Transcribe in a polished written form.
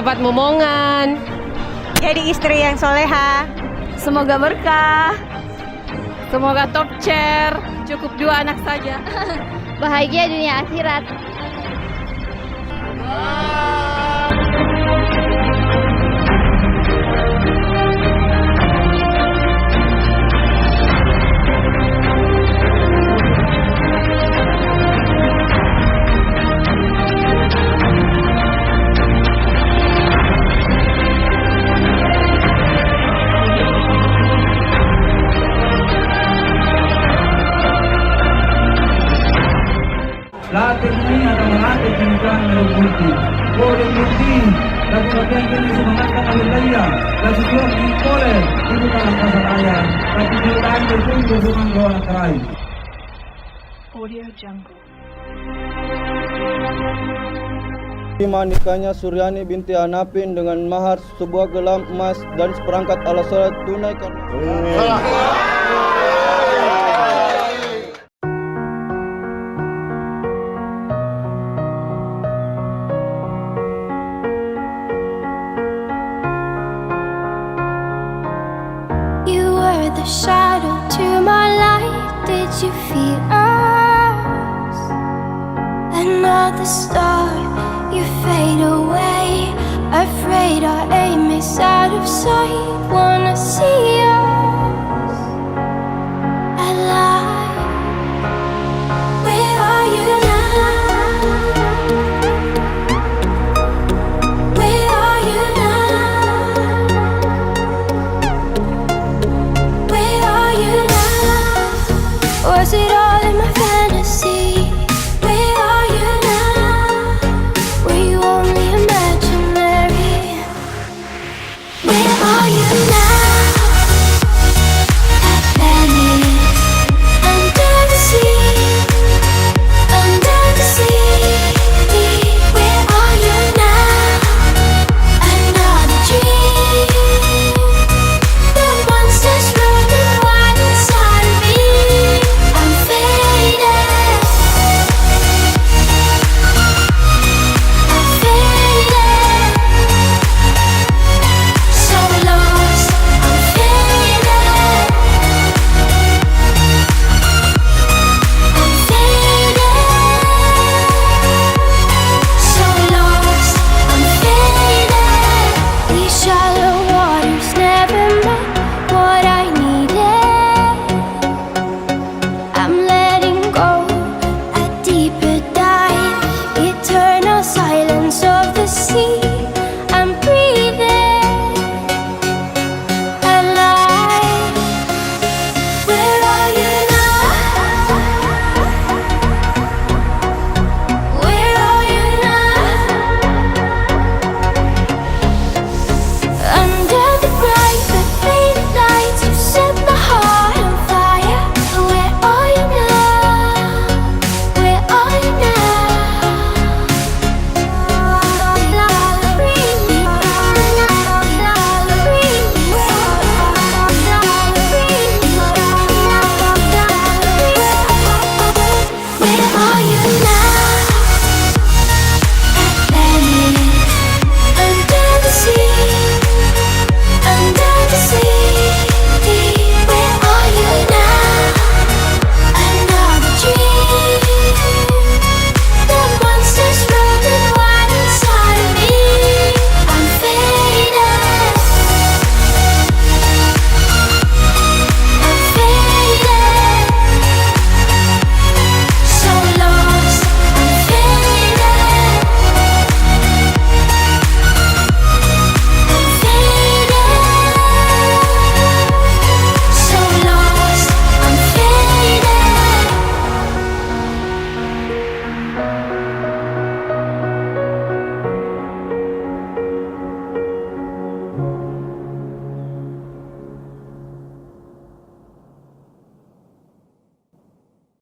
dapat momongan. Jadi istri yang soleha. Semoga berkah. Semoga top chair. Cukup 2 anak saja. Bahagia dunia akhirat. Lahat ini adalah mengatik pernikahan merong multi. Boleh multi, dan kemudian kini semangatkan alilaya, dan sesuatu di boleh, itu dalam kasaraya, dan kemudian berpun hubungan doa terai. Audio Jungle. Nikahnya Suryani binti Hanapin dengan mahar sebuah gelang emas dan seperangkat alat sholat tunai karena the shadow to my light. Did you feel us? Another star, you fade away. Afraid our aim is out of sight.